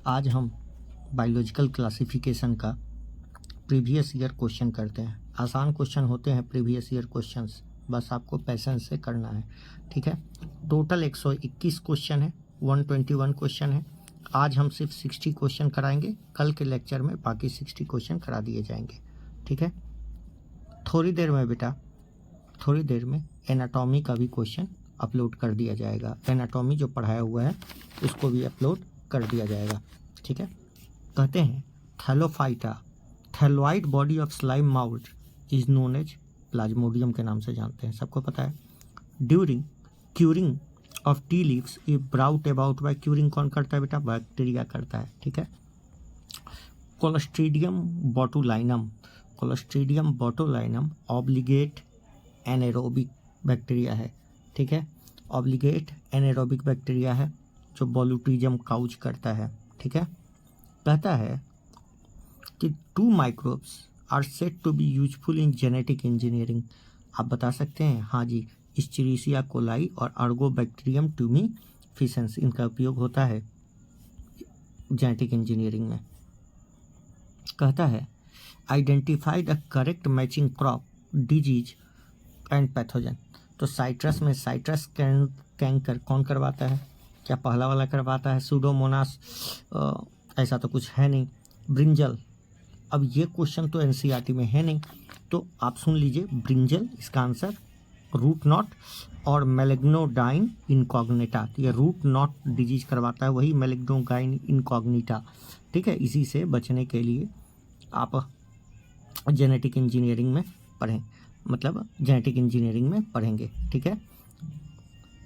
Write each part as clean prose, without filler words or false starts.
आज हम biological classification का प्रीवियस ईयर क्वेश्चन करते हैं। आसान क्वेश्चन होते हैं प्रीवियस ईयर क्वेश्चंस, बस आपको पैसेंस से करना है, ठीक है। टोटल 121 क्वेश्चन है, 121 क्वेश्चन है। आज हम सिर्फ 60 क्वेश्चन कराएंगे, कल के लेक्चर में बाकी 60 क्वेश्चन करा दिए जाएंगे, ठीक है। थोड़ी देर में एनाटॉमी का भी क्वेश्चन अपलोड कर दिया जाएगा। एनाटॉमी जो पढ़ाया हुआ है उसको भी अपलोड कर दिया जाएगा, ठीक है। कहते हैं thallophyta, thalloid body of slime mould is known as, plasmodium के नाम से जानते हैं, सबको पता है। During curing of tea leaves ये ब्राउट अबाउट बाय, क्यूरिंग कौन करता है बेटा? बैक्टीरिया करता है, ठीक है। Clostridium botulinum, clostridium botulinum obligate anaerobic bacteria है, ठीक है। ऑब्लिगेट एनारोबिक बैक्टीरिया है जो बोलुटिज्म काउच करता है, ठीक है। कहता है कि 2 microbes are said to be useful in genetic engineering. आप बता सकते हैं? हाँ जी, इस्चेरिशिया कोलाई और अर्गोबैक्टीरियम ट्यूमिफिसेंस, इनका उपयोग होता है जेनेटिक इंजीनियरिंग में। कहता है identify the correct matching crop disease and pathogen. तो साइट्रस में साइट्रस कैंकर कौन करवाता है? क्या पहला वाला करवाता है? सूडोमोनास? ऐसा तो कुछ है नहीं। ब्रिंजल, अब ये क्वेश्चन तो एनसीईआरटी में है नहीं, तो आप सुन लीजिए। ब्रिंजल इसका आंसर, रूट नॉट और मेलेग्नोडाइन इनकॉग्निटा, ये रूट नॉट डिजीज करवाता है, वही मेलेग्नोडाइन इनकॉग्निटा, ठीक है। इसी से बचने के लिए आप जेनेटिक इंजीनियरिंग में पढ़ें, मतलब जेनेटिक इंजीनियरिंग में पढ़ेंगे, ठीक है।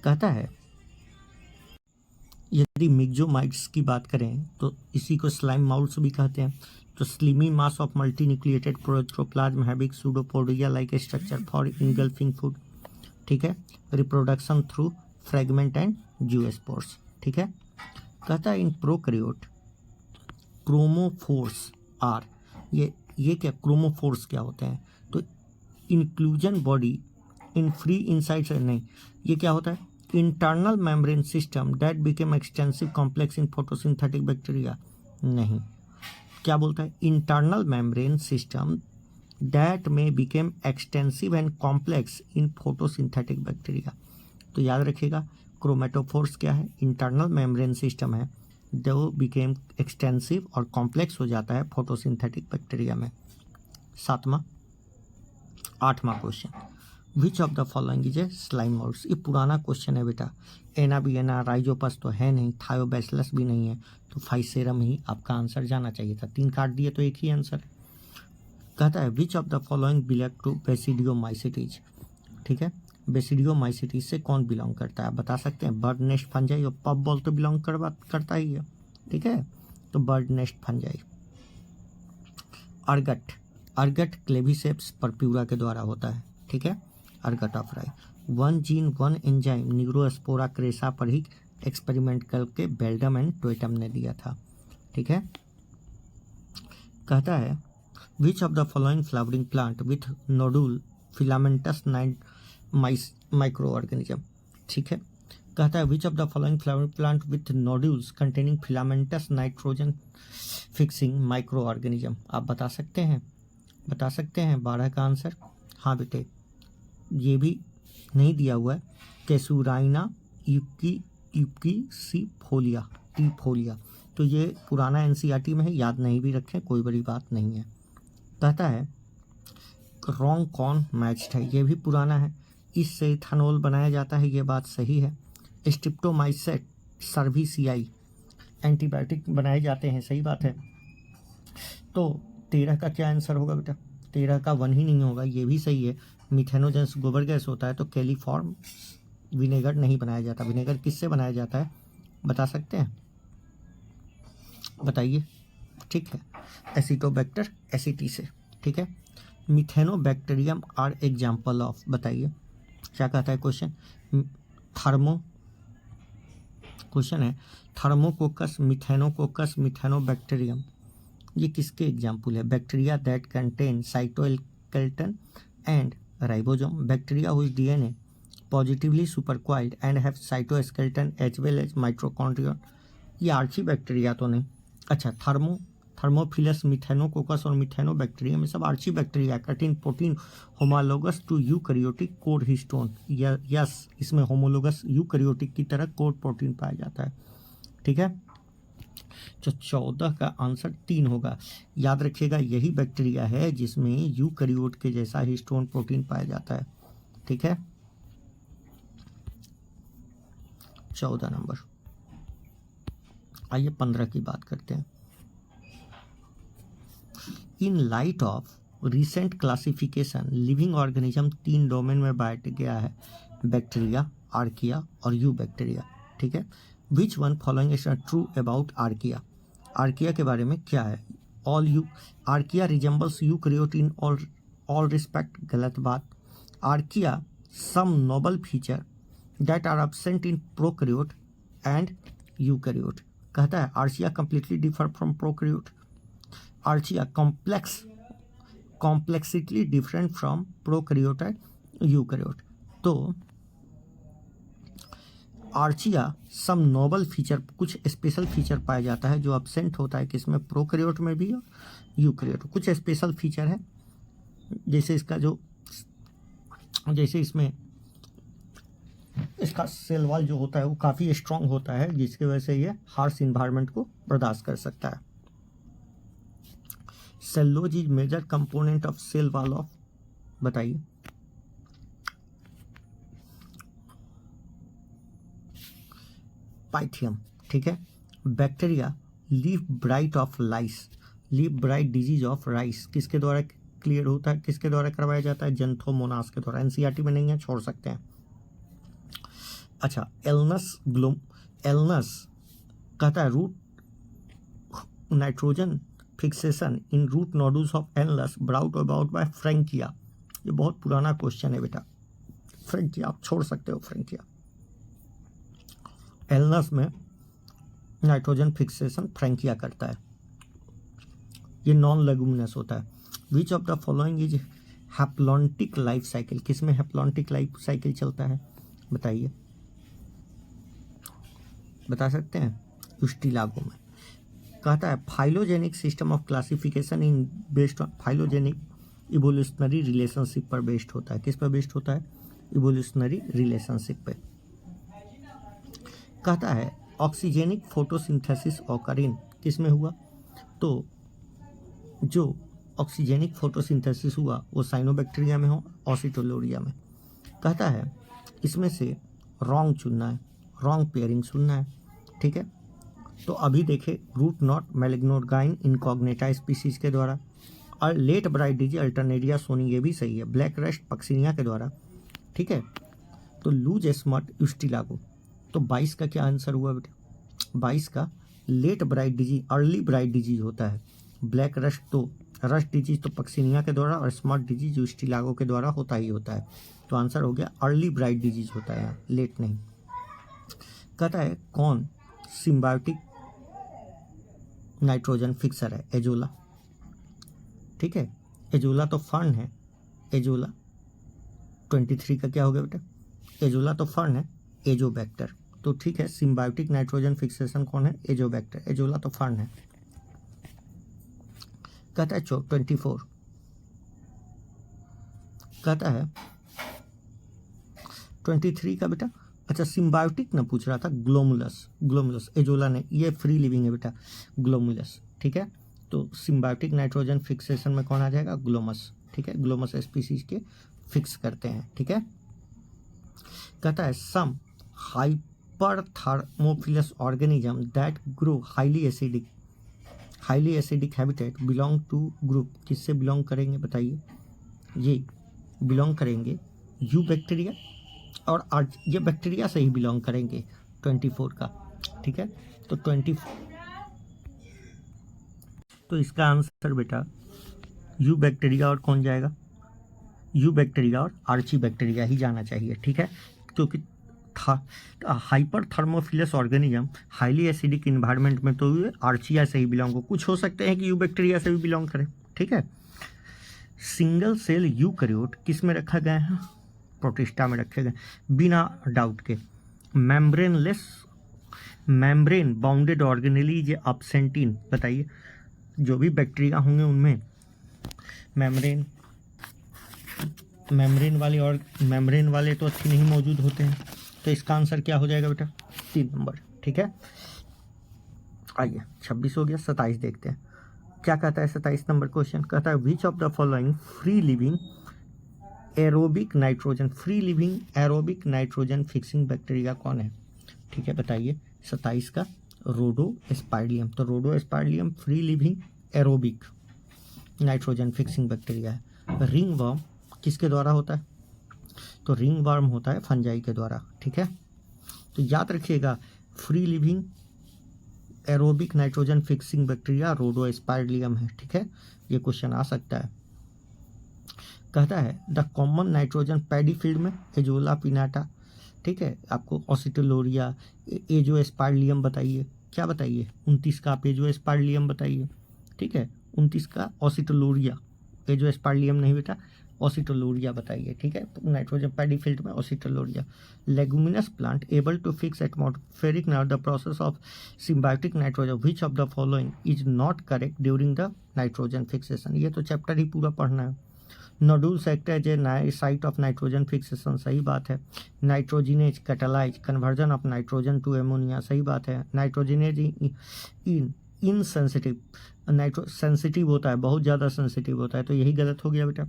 कहता है यदि मिक्सोमाइट्स की बात करें तो इसी को स्लाइम माउथ्स भी कहते हैं। तो slimy mass of multi nucleated protoplasm having pseudopodia like structure for engulfing food, ठीक है। Reproduction through fragment and zoospores, ठीक है। कहता है इन प्रोकैरियोट क्रोमोफोर्स आर, ये क्या क्रोमोफोर्स क्या होते हैं? तो inclusion body in free inside से नहीं, ये क्या होता है? Internal membrane system that became extensive complex in photosynthetic bacteria, नहीं। क्या बोलता है? इंटरनल मेम्ब्रेन सिस्टम दैट में became extensive and complex in photosynthetic bacteria. तो याद रखिएगा, क्रोमेटोफोर्स क्या है? इंटरनल मेम्ब्रेन सिस्टम है जो बिकेम एक्सटेंसिव और कॉम्प्लेक्स हो जाता है फोटोसिंथेटिक बैक्टीरिया में। 8वां question, which of the following is a slime mouths. ये पुराना क्वेश्चन है बेटा। एनाबियना, राइजोपस तो है नहीं, थायोबैसिलस भी नहीं है, तो फाइसेरम ही आपका आंसर जाना चाहिए था। 3 काट दिए तो एक ही आंसर है। कहता है which of the following belong to basidiomycetes, ठीक है। बेसिडियोमाइसिटीज से कौन बिलोंग करता है? आप बता सकते हैं? बर्ड नेस्ट फंजाई और पफ बॉल तो बिलोंग करता ही है, ठीक है। तो bird nest fungi. Ergot Claviceps purpura के द्वारा होता है, ठीक है। अर्गट ऑफ राई 1 जीन 1 एंजाइम न्यूरोस्पोरा क्रेसा पर ही एक्सपेरिमेंट करके बेल्डम एंड टोएटम ने दिया था, ठीक है। कहता है which of the following flowering plant with nodule filamentous micro organism, ठीक है। कहता है which of the following flowering plant with nodules containing filamentous nitrogen fixing micro organism. आप बता सकते हैं? 12 का आंसर। हाँ बेटे, ये भी नहीं दिया हुआ है। कैसूराइना यूकिसिफोलिया, टीफोलिया, तो ये पुराना एनसीईआरटी में है, याद नहीं भी रखें, कोई बड़ी बात नहीं है। कहता है रॉन्ग कॉर्न मैच्ड है, ये भी पुराना है। इससे इथेनॉल बनाया जाता है, ये बात सही है। स्ट्रिप्टोमाइसेट सर्विसियाई एंटीबायोटिक बनाए जाते हैं, सही बात है। तो 13 का क्या आंसर होगा बेटा? 13 का 1 ही नहीं होगा, ये भी सही है। मिथेनोजेंस गोबर गैस होता है, तो कैलीफॉर्म विनेगर नहीं बनाया जाता। विनेगर किससे बनाया जाता है? बता सकते हैं? बताइए, ठीक है। एसिटोबैक्टर एसिटी से, ठीक है। मिथेनोबैक्टीरियम आर एग्जाम्पल ऑफ, बताइए क्या कहता है क्वेश्चन? क्वेश्चन है थर्मोकोकस, मिथेनोकोकस, मिथेनोबैक्टीरियम, ये किसके एग्जाम्पल है? Bacteria that contain cytoskeleton and ribosome, bacteria whose DNA positively supercoiled and have cytoskeleton as well as mitochondria. ये आर्ची बैक्टीरिया तो नहीं, अच्छा, थर्मोफिलस मिथेनोकोकस और मिथेनोबैक्टीरियम में सब archaebacteria, contain protein homologous to eukaryotic core histone. Yes, इसमें homologous eukaryotic की तरह कोड प्रोटीन पाया जाता है। ठीक है, तो 14 का आंसर 3 होगा। याद रखिएगा, यही बैक्टीरिया है जिसमें यूकैरियोट के जैसा हिस्टोन प्रोटीन पाया जाता है। ठीक है, 14 नंबर। आइए 15 की बात करते हैं। In light of recent classification, living organism 3 domain में बांट गया है, बैक्टीरिया, आर्किया और यू बैक्टीरिया। ठीक है, which one following is true about archaea? Archaea के बारे में क्या है? All you archaea resembles eukaryote in all respect, गलत बात। Archaea some novel feature that are absent in prokaryote and eukaryote. कहता है archaea completely differ from prokaryote. Archaea complexity different from prokaryote and eukaryote. तो Archaea सम novel feature, कुछ special feature पाया जाता है जो एब्सेंट होता है किसमें, प्रोकैरियोट में भी और यूकैरियोट। कुछ स्पेशल फीचर है, जैसे इसका जैसे इसमें इसका सेल वॉल जो होता है वो काफ़ी स्ट्रांग होता है, जिसकी वजह से ये हार्श इन्वायरमेंट को बर्दाश्त कर सकता है। Cellulose is major component of cell wall of, बताइए। पाइथियम। ठीक है, bacteria leaf blight of rice, leaf blight disease of rice किसके द्वारा क्लियर होता है, किसके द्वारा करवाया जाता है? जेंथोमोनास के द्वारा। एनसीईआरटी में नहीं है, छोड़ सकते हैं। अच्छा, एलनस कहता है root nitrogen fixation in root nodules of Alnus brought about by Frankia. ये बहुत पुराना क्वेश्चन है बेटा, फ्रैंकिया आप छोड़ सकते हो। फ्रैंकिया एलनस में नाइट्रोजन फिक्सेशन फ्रैंकिया करता है, ये नॉन लेगुमिनस होता है। Which of the following is haplontic life cycle, किसमें हैप्लॉन्टिक लाइफ साइकिल चलता है, बताइए, बता सकते हैं? यूस्टिलागो में। कहता है phylogenic system of classification in based on, phylogenic evolutionary relationship पर बेस्ड होता है। किस पर बेस्ड होता है? इवोल्यूशनरी रिलेशनशिप पे। कहता है ऑक्सीजेनिक फोटोसिंथेसिस ऑकरिन किसमें हुआ? तो जो ऑक्सीजेनिक फोटोसिंथेसिस हुआ वो साइनोबैक्टीरिया में हो, ऑसिटोलोरिया में। कहता है इसमें से रॉन्ग चुनना है, रॉन्ग पेयरिंग चुनना है। ठीक है, तो अभी देखे root knot meloidogyne incognita species के द्वारा, और late blight disease alternaria solani, ये भी सही है। ब्लैक रस्ट पक्सिनिया के द्वारा। ठीक है, तो लूज स्मट यूस्टिलागो। तो 22 का क्या आंसर हुआ बेटा? 22 का late blight disease, early blight disease होता है। ब्लैक रस्ट तो रस्ट डिजीज तो पक्सिनिया के द्वारा, और स्मट डिजीज यूस्टिलागो के द्वारा होता ही होता है। तो आंसर हो गया अर्ली ब्राइट डिजीज होता है, लेट नहीं। कहता है कौन सिम्बायोटिक नाइट्रोजन फिक्सर है? एजोला। ठीक है, एजोला तो फर्न है। एजोला 23 का क्या हो गया बेटा? एजोला तो फर्न है, एजोबैक्टर। तो ठीक है, सिम्बायोटिक नाइट्रोजन फिक्सेशन कौन है? एजोबैक्टर। एजोला तो फर्न है। कहता है 24, कहता है 23 का बेटा। अच्छा, सिम्बायोटिक ना पूछ रहा था, ग्लोमुलस। ग्लोमुलस एजोला ने, ये फ्री लिविंग है बेटा, ग्लोमुलस। ठीक है, तो सिम्बायोटिक नाइट्रोजन फिक्सेशन में कौन आ जाएगा? ग्लोमस। ठीक है, ग्लोमस स्पीसीज के फिक्स करते हैं। ठीक है, कहता है some hyperthermophilus organism that grow highly acidic habitat belong to group, किससे बिलोंग करेंगे बताइए? ये बिलोंग करेंगे यू बैक्टीरिया, और ये बैक्टीरिया से ही बिलोंग करेंगे 24 का। ठीक है, तो 24, तो इसका आंसर बेटा यू बैक्टीरिया और कौन जाएगा? यू बैक्टीरिया और आर्ची बैक्टीरिया ही जाना चाहिए। ठीक है, क्योंकि hyper thermophilus organism highly acidic environment में तो ये आर्चिया से ही बिलोंग हो, कुछ हो सकते हैं कि यू बैक्टीरिया से भी बिलोंग करें। ठीक है, सिंगल सेल यूकैरियोट किस में रखा गया है? प्रोटिस्टा में रखे गए, बिना डाउट के। मेम्ब्रेनलेस मेम्ब्रेन बाउंडेड ऑर्गेनेली जे अपसेंटिन, बताइए जो भी बैक्टीरिया होंगे उनमें मेम्ब्रेन वाले तो अच्छे नहीं मौजूद होते हैं, तो इसका आंसर क्या हो जाएगा बेटा? 3 नंबर। ठीक है, आइए 26 हो गया, 27 देखते हैं क्या कहता है। 27 नंबर क्वेश्चन कहता है which of the following free living aerobic nitrogen fixing bacteria कौन है? ठीक है, बताइए 27 का रोडोस्पाइडियम। तो Rhodospirillum free living aerobic nitrogen fixing bacteria है। रिंग वर्म किसके द्वारा होता है? तो रिंग वर्म होता है फंजाई के द्वारा। ठीक है, तो याद रखिएगा free living aerobic nitrogen fixing bacteria Rhodospirillum है। ठीक है, ये क्वेश्चन आ सकता है। कहता है the common nitrogen paddy field में एजोला पिनाटा। ठीक है, आपको ऑसिटोलोरिया एजोस्पाइडियम बताइए, क्या बताइए? 29 का आप एजोस्पाइडियम बताइए। ठीक है, 29 का ऑसिटोलोरिया, एजोस्पाइडियम नहीं बेटा, ऑसिटोलोरिया बताइए। ठीक है, नाइट्रोजन पैडी फील्ड में Oscillatoria. Leguminous plant able to fix atmospheric the process of symbiotic nitrogen which of the following is not correct during the nitrogen fixation. ये तो चैप्टर ही पूरा पढ़ना है। Nodules act as a site of nitrogen fixation, सही बात है। Nitrogenase catalyse conversion of nitrogen to ammonia, सही बात है। नाइट्रोजिनेज इनसेंसिटिव, सेंसिटिव होता है, बहुत ज़्यादा सेंसिटिव होता है, तो यही गलत हो गया बेटा।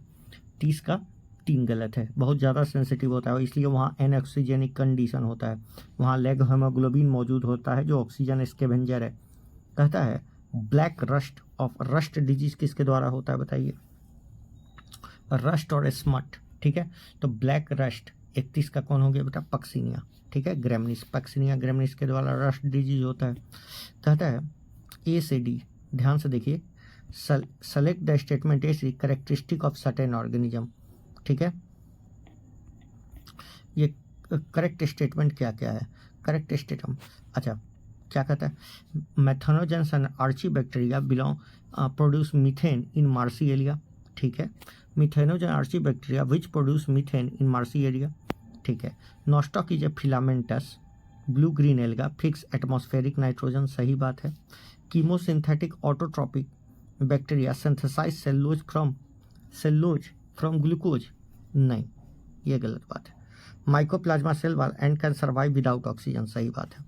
30 का 3 गलत है, बहुत ज़्यादा सेंसिटिव होता है इसलिए वहाँ एनऑक्सीजेनिक कंडीशन होता है, वहाँ लेग हेमोग्लोबिन मौजूद होता है जो ऑक्सीजन स्कैवेंजर है। कहता है ब्लैक रस्ट डिजीज किसके द्वारा होता है बताइए? रस्ट और स्मट। ठीक है, तो ब्लैक रस्ट 31 का कौन हो गया बेटा? पक्सिनिया। ठीक है, पक्सिनिया ग्रेमनिस के द्वारा रस्ट डिजीज होता है। कहता है ए से डी, ध्यान से देखिए, select the statement A C characteristic of certain organism. ठीक है, ये करेक्ट स्टेटमेंट क्या क्या है? करेक्ट स्टेटमेंट, अच्छा क्या कहता है? Methanogens and archaebacteria belong produce methane in marshy area. ठीक है, methanogen archaebacteria which produce methane in marshy area. ठीक है, Nostoc is a filamentous blue green alga fix atmospheric nitrogen, सही बात है। Chemosynthetic autotrophic bacteria synthesise cellulose from glucose, नहीं ये गलत बात है। Mycoplasma cell wall and can survive without oxygen, सही बात है।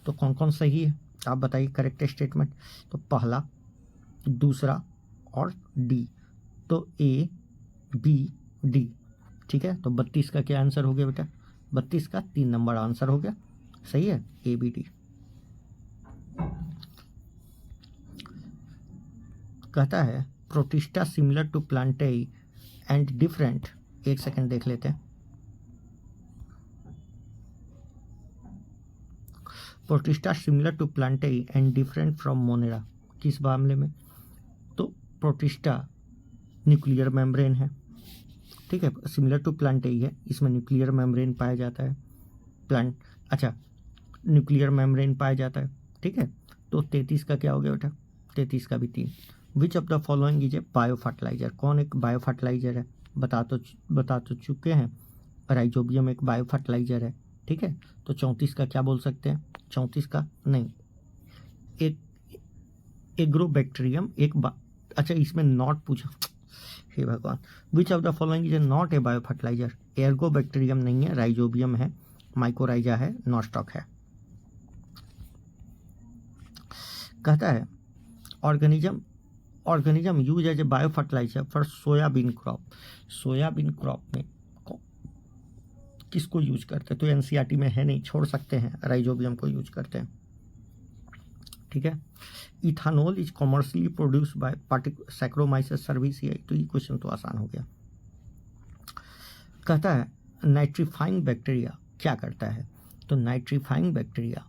तो कौन कौन सही है आप बताइए करेक्ट स्टेटमेंट? तो पहला, दूसरा और डी, तो ए बी डी। ठीक है, तो 32 का क्या आंसर हो गया बेटा? 32 का 3 नंबर आंसर हो गया, सही है, ए बी डी। कहता है Protista similar to Plantae and different, एक सेकंड देख लेते हैं। Protista similar to Plantae and different from Monera, किस मामले में? तो प्रोटिस्टा न्यूक्लियर मेम्ब्रेन है। ठीक है, सिमिलर टू प्लांटेई है, इसमें न्यूक्लियर मेम्ब्रेन पाया जाता है। न्यूक्लियर मेम्ब्रेन पाया जाता है। ठीक है, तो 33 का क्या हो गया बेटा? 33 का भी 3। Which of the following is a biofertiliser, कौन एक बायो फर्टिलाइजर है? बता तो चुके हैं, राइजोबियम एक बायो फर्टिलाइजर है। ठीक है, तो 34 का क्या बोल सकते हैं? 34 का नहीं, एक एग्रोबैक्टीरियम अच्छा इसमें नॉट पूछा, हे भगवान। Which of the following is not a biofertiliser? Agrobacterium नहीं है, राइजोबियम है, माइकोराइजा है, नॉस्टॉक है। कहता है organism use as a biofertiliser for soybean crop. Soybean crop में किसको यूज करते हैं? तो एनसीईआरटी में है नहीं, छोड़ सकते हैं, राइजोबियम को यूज करते हैं। ठीक है, ethanol is commercially produce by Saccharomyces cerevisiae, तो ये क्वेश्चन तो आसान हो गया। कहता है नाइट्रीफाइंग बैक्टीरिया क्या करता है? तो नाइट्रीफाइंग बैक्टीरिया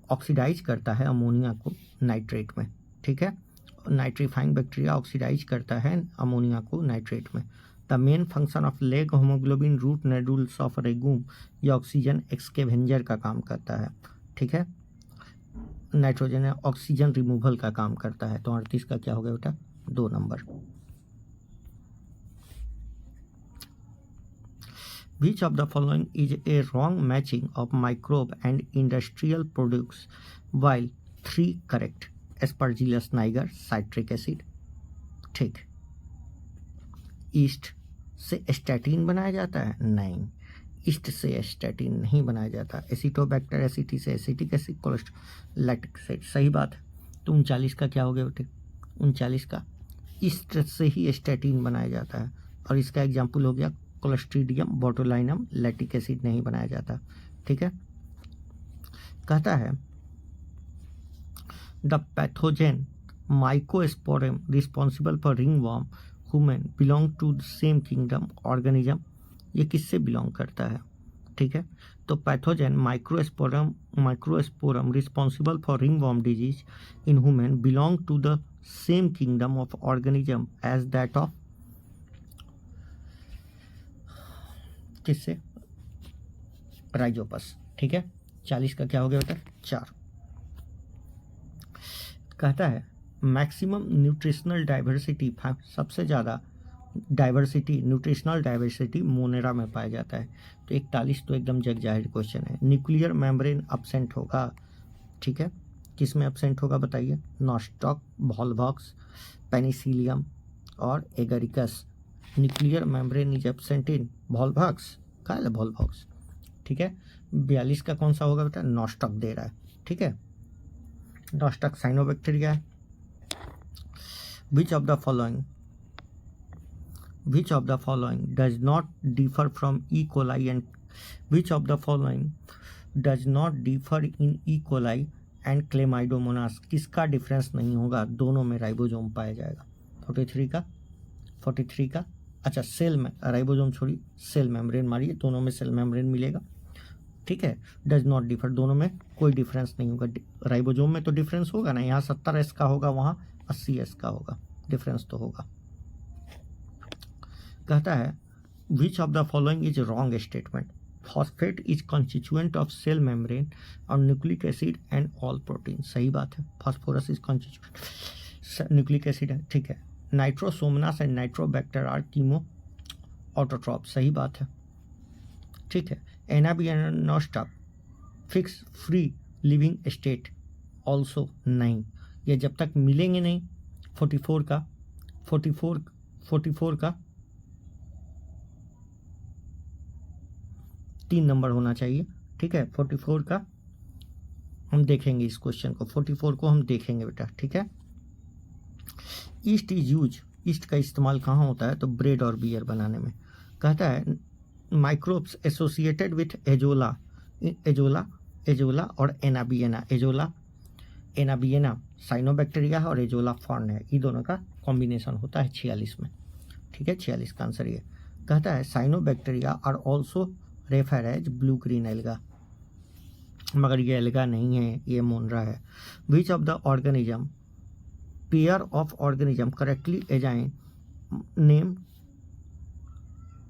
ऑक्सीडाइज करता है अमोनिया को नाइट्रेट में। ठीक है, नाइट्रीफाइंग बैक्टीरिया ऑक्सीडाइज करता है अमोनिया को नाइट्रेट में। The main function of leghaemoglobin root nodules of legume, ये ऑक्सीजन एक्सकेवेंजर का काम करता है। ठीक है, नाइट्रोजन ऑक्सीजन रिमूवल का काम करता है। तो 38 का क्या हो गया बेटा? 2 number. Which of the following is a wrong matching of microbe and industrial products while 3 correct? Aspergillus niger, citric acid. ठीक। ईस्ट से स्टैटिन बनाया जाता है? नहीं, ईस्ट से स्टैटिन नहीं बनाया जाता। एसिटोबैक्टर एसिटी से acetic acid, cholesterol lactic acid. सही बात है। तो 39 का क्या हो गया बेटे? 39 का ईस्ट से ही स्टैटिन बनाया जाता है, और इसका एग्जाम्पल हो गया क्लोस्ट्रीडियम बोटुलिनम। लैक्टिक एसिड नहीं बनाया जाता। ठीक है। कहता है the pathogen Microsporum responsible for ringworm human belong to the same kingdom organism. ये किससे बिलोंग करता है? ठीक है। तो pathogen Microsporum responsible for ringworm disease in human belong to the same kingdom of organism as that of किससे? Rhizopus. ठीक है। 40 का क्या हो गया बेटा? 4। कहता है मैक्सिमम न्यूट्रिशनल डाइवर्सिटी, सबसे ज़्यादा डाइवर्सिटी, न्यूट्रिशनल डाइवर्सिटी मोनेरा में पाया जाता है। तो 41 तो एकदम जग जाहिर क्वेश्चन है। न्यूक्लियर मेम्ब्रेन अब्सेंट होगा। ठीक है। किस में अब्सेंट होगा बताइए? नॉस्टॉक, वॉल्वॉक्स, पेनिसिलियम और Agaricus. Nuclear membrane is absent in Volvox. कहा है वॉल्वॉक्स। ठीक है। 42 का कौन सा होगा बेटा? नॉस्टॉक दे रहा है। ठीक है। नॉस्टॉक साइनोबैक्टीरिया है। Which of the following does not differ from E. coli and which of the following does not differ in E. coli and Chlamydomonas? किसका डिफरेंस नहीं होगा? दोनों में राइबोसोम पाया जाएगा। 43 का अच्छा सेल में राइबोसोम छोड़िए, सेल मेम्ब्रेन मारिए, दोनों में सेल मेम्ब्रेन मिलेगा। ठीक है। डज नॉट डिफर, दोनों में कोई डिफरेंस नहीं होगा। राइबोसोम में तो डिफरेंस होगा ना, यहाँ 70S का होगा, वहाँ 80S का होगा, डिफरेंस तो होगा। कहता है which of the following is wrong statement? Phosphate is constituent of cell membrane और nucleic acid and all protein. सही बात है। Phosphorus is constituent nucleic acid है। ठीक है। Nitrosomonas and Nitrobacter are chemoautotroph. सही बात है। ठीक है। Anabaena Nostoc fix free living state also नहीं, ये जब तक मिलेंगे नहीं। 44 का 3 नंबर होना चाहिए। ठीक है। 44 का हम देखेंगे, इस क्वेश्चन को 44 को हम देखेंगे बेटा। ठीक है। ईस्ट इज यूज, ईस्ट का इस्तेमाल कहाँ होता है? तो ब्रेड और बियर बनाने में। कहता है माइक्रोब्स एसोसिएटेड विथ एजोला और एनाबियना। एनाबियना साइनोबैक्टीरिया है और एजोला फॉर्न है, ये दोनों का कॉम्बिनेशन होता है 46 में। ठीक है। 46 का आंसर ये। कहता है cyanobacteria are also refer as blue green alga, मगर ये एल्गा नहीं है, ये मोनरा है। Which of the organism pair of organism correctly assign name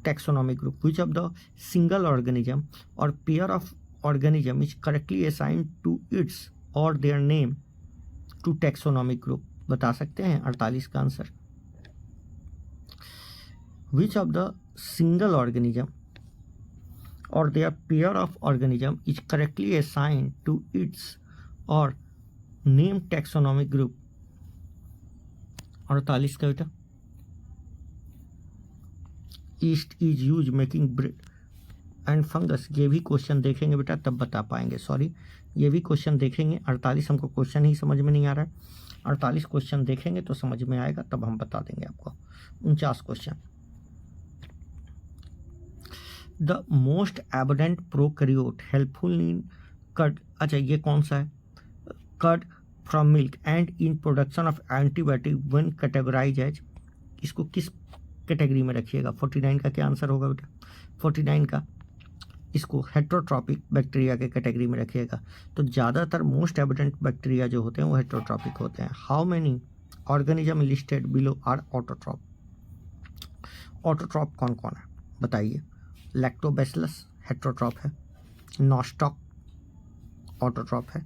taxonomic group? Which of the single organism or pair of organism is correctly assigned to its or their name to taxonomic group? बता सकते हैं 48 का answer. Which of the single organism or their pair of organism is correctly assigned to its or name taxonomic group? 48 का बेटा east is use making bread and fungus. ये भी question देखेंगे बेटा तब बता पाएंगे। सॉरी, ये भी क्वेश्चन देखेंगे। 48 हमको क्वेश्चन ही समझ में नहीं आ रहा है। 48 क्वेश्चन देखेंगे तो समझ में आएगा, तब हम बता देंगे आपको। 49 question the most abundant prokaryote helpful in curd. अच्छा ये कौन सा है? Curd from milk and in production of antibiotic when categorise as. इसको किस कैटेगरी में रखिएगा? 49 का क्या आंसर होगा बेटा? 49 का इसको हेट्रोट्रॉपिक बैक्टीरिया के कैटेगरी में रखिएगा। तो ज़्यादातर मोस्ट एबडेंट बैक्टीरिया जो होते हैं वो हेट्रोट्रॉपिक होते हैं। How many organism listed below are autotroph? Autotroph कौन कौन है बताइए? लैक्टोबैसिलस हेट्रोट्रॉप है, नॉस्टॉक ऑटोट्रॉप है,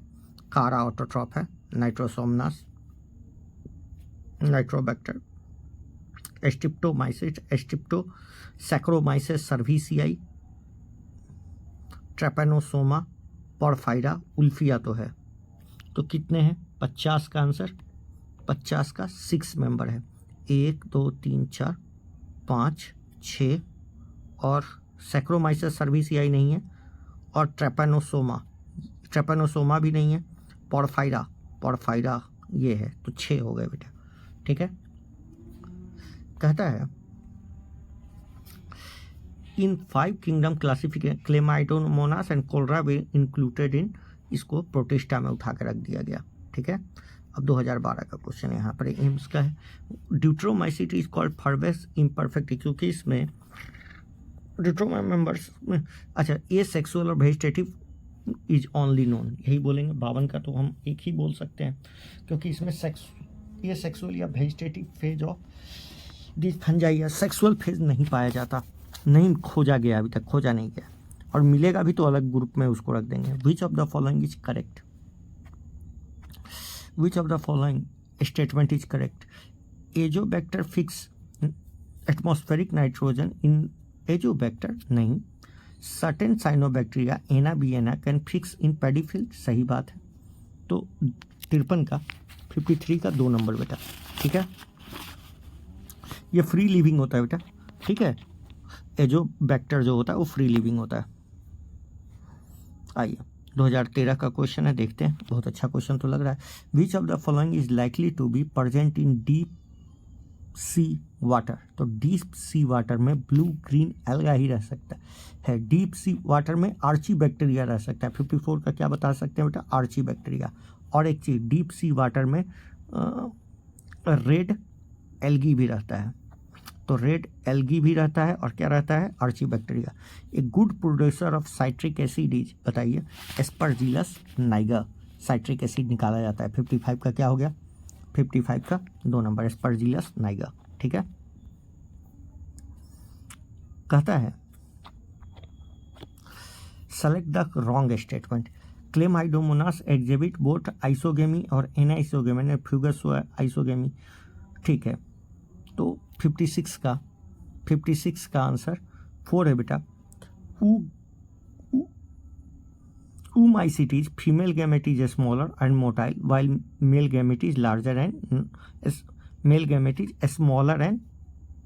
कारा ऑटोट्रॉप है, nitrosomonas, nitrobacter, streptomyces, saccharomyces cerevisiae, trypanosoma, porphyra, ulva तो है। तो कितने हैं? 50 का आंसर, 50 का 6 मेंबर है। 1 2 3 4 5 6 और सैक्रोमाइसस सर्विसियाई नहीं है, और ट्रेपेनोसोमा भी नहीं है, पोरफायरा ये है, तो 6 हो गए बेटा। ठीक है, कहता है in 5 kingdom classification chlamydomonas and chlorella were included in, इसको प्रोटिस्टा में उठा के रख दिया गया। ठीक है, अब 2012 का क्वेश्चन है, यहाँ पर एम्स का है। ड्यूट्रोमाइसिटी इज कॉल्ड फर्वेस इम्परफेक्ट, क्योंकि इसमें ड्यूट्रोमा मेंबर्स में, अच्छा, ए सेक्सुअल और वेजिटेटिव इज ओनली नोन, यही बोलेंगे। 52 का तो हम एक ही बोल सकते हैं, क्योंकि इसमें ये सेक्सुअल या vegetative phase of this fungi या सेक्सुअल फेज नहीं पाया जाता, नहीं खोजा गया, अभी तक खोजा नहीं गया, और मिलेगा भी तो अलग ग्रुप में उसको रख देंगे। Which of the following is correct? Which of the following statement is correct? Azotobacter fix atmospheric nitrogen in Azotobacter नहीं। Certain cyanobacteria Anabaena can fix in paddy field, सही बात है। तो 53 का 53 का 2 नंबर बेटा। ठीक है, ये फ्री लिविंग होता है बेटा। ठीक है, एजोबैक्टर जो होता है वो फ्री लिविंग होता है। आइए 2013 का क्वेश्चन है, देखते हैं। बहुत अच्छा क्वेश्चन तो लग रहा है। Which of the following is likely to be present in deep sea water? तो डीप सी वाटर में ब्लू ग्रीन एल्गा ही रह सकता है। डीप सी वाटर में आर्ची बैक्टीरिया रह सकता है। 54 का क्या बता सकते हैं बेटा? Archaebacteria. और एक चीज, डीप सी वाटर में रेड एल्गी भी रहता है। तो रेड एल्गी भी रहता है, और क्या रहता है? Archaebacteria. A good producer of citric acid is, बताइए, एस्परजिलस नाइगर। साइट्रिक एसिड निकाला जाता है। 55 का क्या हो गया? 55 का 2 नंबर, एस्परजिलस नाइगर। ठीक है, कहता है select the wrong statement. Chlamydomonas exhibit both isogamy और एनाइसोगेमी ने फ्यूगस आइसोगेमी। ठीक है, तो 56 का आंसर 4 है बेटा। Oomacyte, female gamete is smaller and motile while male gamete is larger and male gamete is smaller and,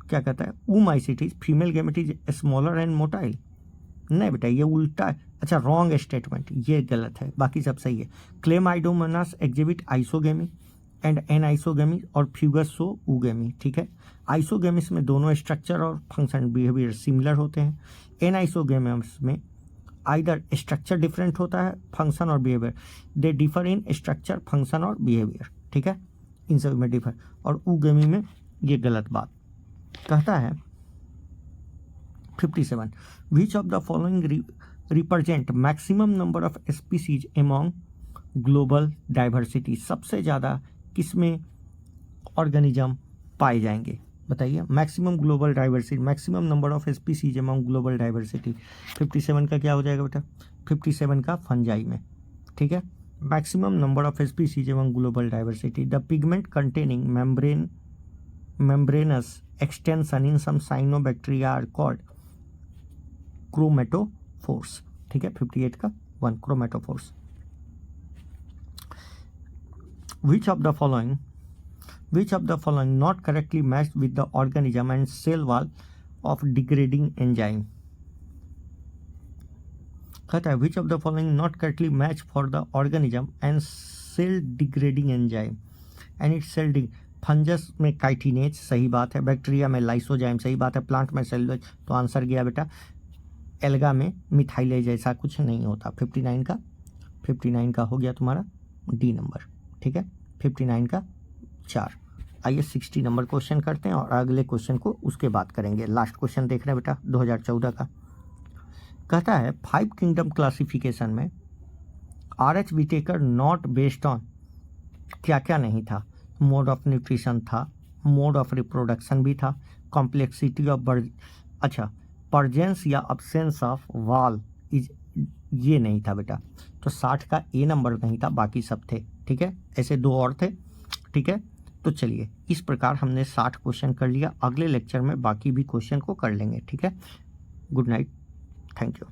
क्या कहता है? Oomacyte, female gamete is smaller and motile. नहीं बेटा, ये उल्टा है। अच्छा, रॉन्ग स्टेटमेंट, ये गलत है, बाकी सब सही है। Chlamydomonas exhibit isogamy and anisogamy और फ्यूगसोऊगेमी। ठीक है, आइसोगेमिस में दोनों स्ट्रक्चर और फंक्शन बिहेवियर सिमिलर होते हैं। एनाइसोगेमिस में आइदर स्ट्रक्चर डिफरेंट होता है, फंक्शन और behaviour, they differ in structure, function और बिहेवियर। ठीक है, इन सब में डिफर। और ऊगेमी में ये गलत बात। कहता है 57, विच of the following represent maximum number of species among global diversity? सबसे ज़्यादा किसमें ऑर्गेनिज्म पाए जाएंगे? बताइए, maximum global diversity, maximum number of species among global diversity. 57 का क्या हो जाएगा बेटा? 57 का फंजाई में। ठीक है, maximum number of species among global diversity. The pigment containing membranous extension in some cyanobacteria are called chromatophores। ठीक है, 58 का 1 chromatophores। Which of the following not correctly matched with the organism and cell wall of degrading enzyme? कहता है which of the following not correctly match for the organism and cell degrading enzyme and its cell फंजस में chitinase, सही बात है। Bacteria में lysozyme, सही बात है। प्लांट में सेलुलोज, तो आंसर गया बेटा। एल्गा में मिथाइलेज जैसा कुछ नहीं होता। 59 का हो गया तुम्हारा डी नंबर। ठीक है, 59 का 4। आइए 60 नंबर क्वेश्चन करते हैं और अगले क्वेश्चन को उसके बाद करेंगे। लास्ट क्वेश्चन देख रहे हैं बेटा 2014 का। कहता है 5 किंगडम क्लासिफिकेशन में RH Whittaker not based on क्या क्या नहीं था? मोड ऑफ न्यूट्रिशन था, मोड ऑफ रिप्रोडक्शन भी था, कॉम्प्लेक्सिटी ऑफ अच्छा, परजेंस या अब्सेंस ऑफ वाल इज, ये नहीं था बेटा। तो 60 का ए नंबर नहीं था, बाकी सब थे। ठीक है, ऐसे 2 और थे। ठीक है, तो चलिए इस प्रकार हमने 60 क्वेश्चन कर लिया। अगले लेक्चर में बाकी भी क्वेश्चन को कर लेंगे। ठीक है, गुड नाइट, थैंक यू।